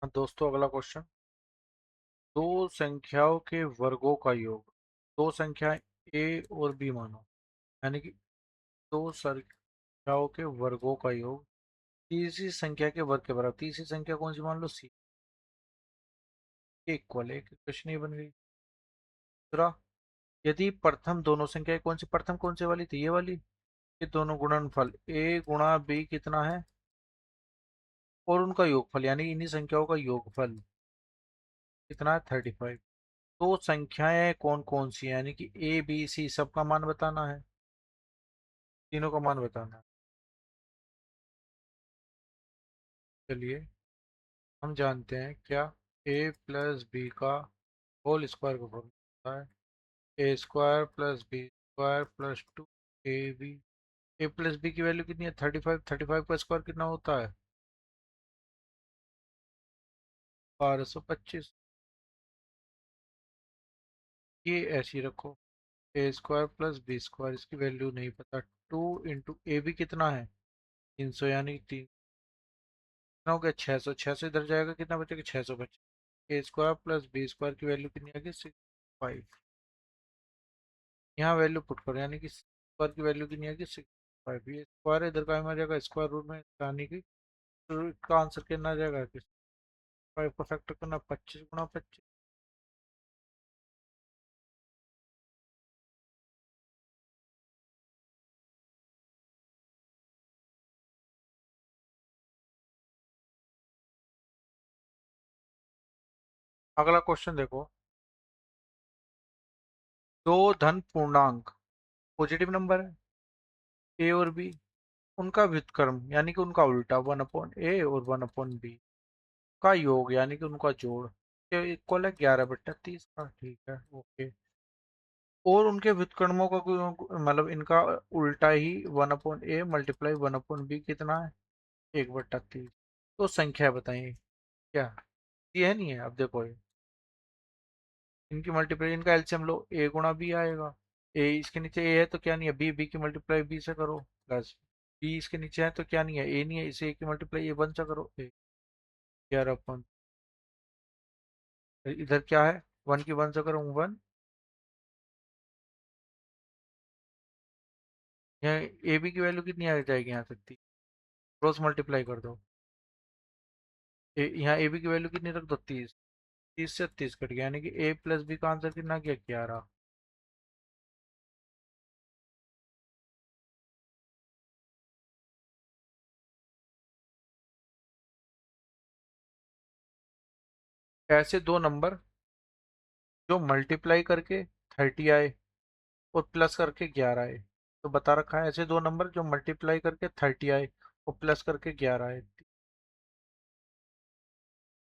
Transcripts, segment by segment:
हाँ दोस्तों, अगला क्वेश्चन। दो संख्याओं के वर्गों का योग। दो संख्याएं ए और बी मानो, यानी कि दो संख्याओं के वर्गों का योग तीसरी संख्या के वर्ग के बराबर। तीसरी संख्या कौन सी मान लो, सी। इक्वल एक इक्वेशन ही बन गई। दूसरा, यदि प्रथम दोनों संख्याएं कौन सी, प्रथम कौन सी वाली थी, ये वाली। ये दोनों गुणनफल ए गुणा बी कितना है, और उनका योगफल यानी इन्हीं संख्याओं का योगफल कितना है, 35। तो संख्याएं कौन कौन सी हैं, यानी कि ए बी सी सबका मान बताना है, तीनों का मान बताना है। चलिए, हम जानते हैं क्या, ए प्लस बी का होल स्क्वायर का फॉर्मूला होता है A square plus B square plus 2ab। A plus B की वैल्यू कितनी है, 35। 35 का स्क्वायर कितना होता है, 1225। ये ऐसी रखो, ए स्क्वायर प्लस बी स्क्वायर, इसकी वैल्यू नहीं पता। 2 इंटू ए बी कितना है, 300, यानी 3 कितना हो गया, 600। 600 इधर जाएगा, कितना बचेगा, 600 बचेगा। ए स्क्वायर प्लस बी स्क्वायर की वैल्यू कितनी आ गई, 65। यहाँ वैल्यू पुट करो, यानी कि स्क्वायर की वैल्यू कितनी आ गई, 65। ये स्क्वायर इधर का आ जाएगा स्क्वायर रूट में, यानी कि तो इसका आंसर कितना आ जाएगा, 5 का फैक्टर करना, 25 गुणा 25। अगला क्वेश्चन देखो। दो धन पूर्णांक पॉजिटिव नंबर है, ए और बी, उनका व्युत्क्रम यानी कि उनका उल्टा 1/a और 1/b का योग यानी कि उनका जोड़, ये इक्वल है 11/30 का। ठीक है, ओके। और उनके व्युत्क्रमों का मतलब इनका उल्टा ही 1/a मल्टीप्लाई 1/b कितना है, 1/30। तो संख्या बताइए क्या, ये है नहीं है। अब देखो, ये इनकी मल्टीप्लाई, इनका एलसीएम लो, ए गुणा बी आएगा। ए इसके नीचे ए है तो क्या नहीं है, बी। बी की मल्टीप्लाई बी से करो, प्लस बी इसके नीचे है तो क्या नहीं है, ए नहीं है, इसे ए की मल्टीप्लाई ए वन से करो, ए 11 इधर क्या है, वन की वन से करो, वन। यहाँ ए बी की वैल्यू कितनी आ जाएगी, यहाँ तक थी, क्रॉस मल्टीप्लाई कर दो। यहाँ ए बी की वैल्यू कितनी रख दो, 30। 30 से 30 कट गया, यानी कि ए प्लस बी का आंसर कितना गया, 11। ऐसे दो नंबर जो मल्टीप्लाई करके 30 आए और प्लस करके 11 आए, तो बता रखा है ऐसे दो नंबर जो मल्टीप्लाई करके 30 आए और प्लस करके 11 आए।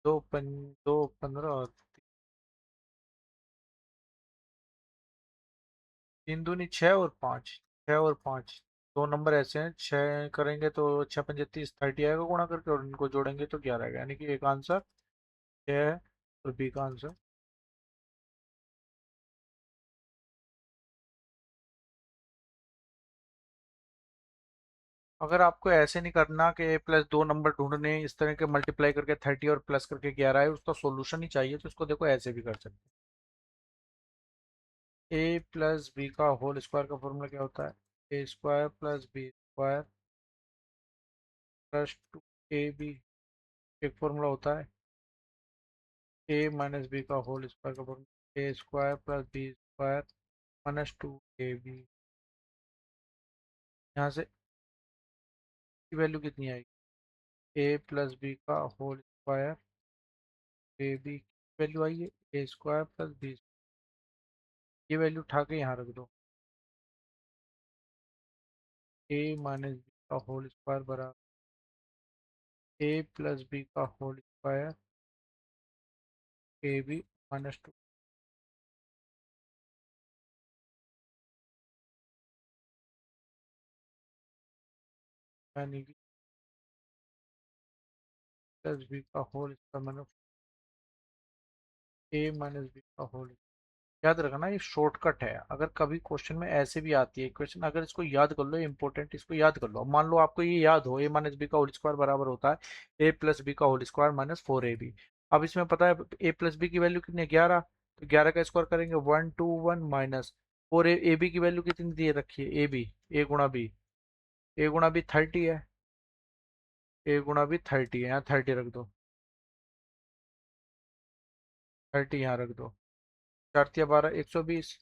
दो पन दो 15 और तीन दूनी 6 और 5। 6 और 5 दो नंबर ऐसे हैं, 6 करेंगे तो 6 5 30, 30 आएगा गुणा करके, और इनको जोड़ेंगे तो 11 आएगा, यानी कि एक आंसर 6 है और बी का आंसर। अगर आपको ऐसे नहीं करना कि ए प्लस दो नंबर ढूंढने, इस तरह के मल्टीप्लाई करके 30 और प्लस करके 11 है, उसका सोल्यूशन ही चाहिए, तो उसको देखो ऐसे भी कर सकते हैं। ए प्लस बी का होल स्क्वायर का फॉर्मूला क्या होता है, A square plus B square plus 2ab। एक फॉर्मूला होता है ए माइनस बी का होल स्क्वायर का formula, A square plus B square minus 2ab। यहाँ से की वैल्यू कितनी आएगी, ए प्लस बी का होल स्क्वायर, ए बी की वैल्यू आई है ए स्क्वायर प्लस बी, ये वैल्यू उठा के यहाँ रख दो, ए माइनस बी का होल स्क्वायर बराबर ए प्लस बी का whole square, A B minus 2, यानी कि प्लस बी का whole square minus A minus B का होल। याद रखना ये शॉर्टकट है, अगर कभी क्वेश्चन में ऐसे भी आती है क्वेश्चन, अगर इसको याद कर लो, इंपॉर्टेंट, इसको याद कर लो। अब मान लो आपको ये याद हो, a - b का होल स्क्वायर बराबर होता है a + b का होल स्क्वायर -4ab। अब इसमें पता है a + b की वैल्यू कितनी है, 11। तो 11 का स्क्वायर करेंगे 121 माइनस 4ab की वैल्यू कितनी दे रखी है, ए बी, a गुणा b 30 है, a गुणा b 30 है, यहाँ 30 रख दो, 30 यहाँ रख दो, 4 × 12 120।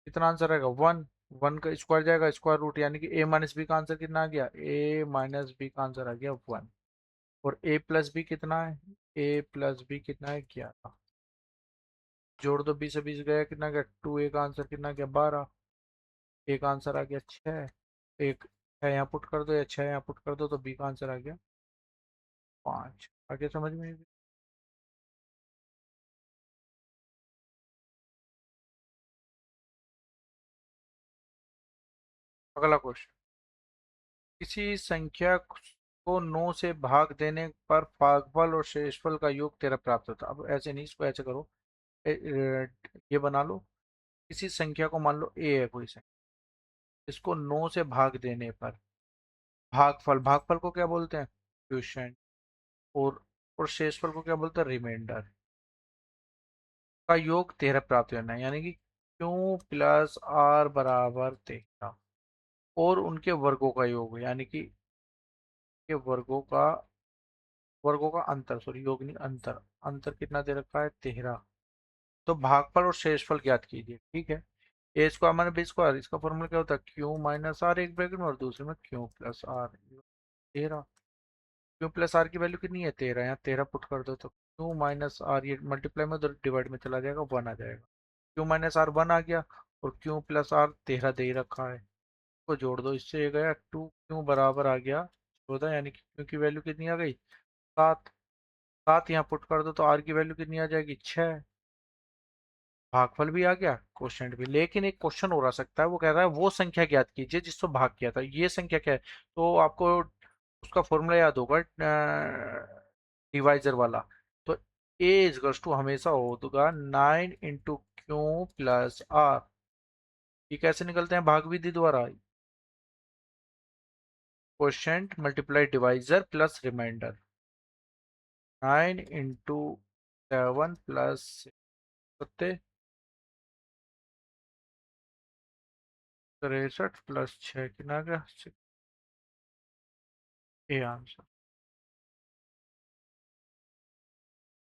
कितना आंसर आएगा, 1। 1 का स्क्वायर जाएगा स्क्वायर रूट, यानी कि a - b का आंसर कितना आ गया, a - b का आंसर आ गया 1। और a + b कितना है, a + b कितना है, 11। जोड़ दो, 20 से 20 गया, कितना गया 2, a का आंसर कितना गया 12, a का आंसर आ गया 6। एक 6 यहाँ पुट कर दो या 6 यहाँ पुट कर दो तो b का आंसर आ गया 5। आगे समझ में। अगला क्वेश्चन, किसी संख्या को 9 से भाग देने पर भागफल और शेषफल का योग 13 प्राप्त होता है। अब ऐसे नहीं, इसको ऐसे करो, ये बना लो, किसी संख्या को मान लो ए है कोई संख्या, इसको 9 से भाग देने पर भागफल, भागफल को क्या बोलते हैं, क्वोशिएंट। और शेषफल को क्या बोलते हैं, रिमाइंडर। का योग 13 प्राप्त करना है, यानी कि Q + R = 13, और उनके वर्गों का योग, यानी कि के वर्गों का अंतर, सॉरी योग नहीं, अंतर, अंतर कितना दे रखा है, 13। तो भागफल और शेषफल ज्ञात कीजिए, ठीक है। a² - b², इसका फॉर्मूला क्या होता है, Q - R, एक ब्रैकेट में और दूसरे में Q + R, 13। Q + R की वैल्यू कितनी है, 13, यहाँ 13 पुट कर दो तो Q - R, ये मल्टीप्लाई में, उधर डिवाइड में चला जाएगा, 1 आ जाएगा। Q - R 1 आ गया, और Q + R 13 दे ही रखा है, को जोड़ दो, इससे ये गया 2, Q बराबर आ गया 14, यानी कि Q की वैल्यू कितनी आ गई, 7। 7 यहाँ पुट कर दो तो R की वैल्यू कितनी आ जाएगी, 6। भागफल भी आ गया, क्वोशिएंट भी। लेकिन एक क्वेश्चन हो रहा सकता है, वो कह रहा है वो संख्या ज्ञात कीजिए जिसको भाग किया था, ये संख्या क्या है, तो आपको उसका फॉर्मूला याद होगा, डिवाइजर वाला। तो A = हमेशा होगा 9 × Q + R। ये कैसे निकलते हैं, भाग विधि द्वारा, quotient multiply divisor plus reminder. 9 × 7 + 63 + 6 कितना आ गया, ए आंसर।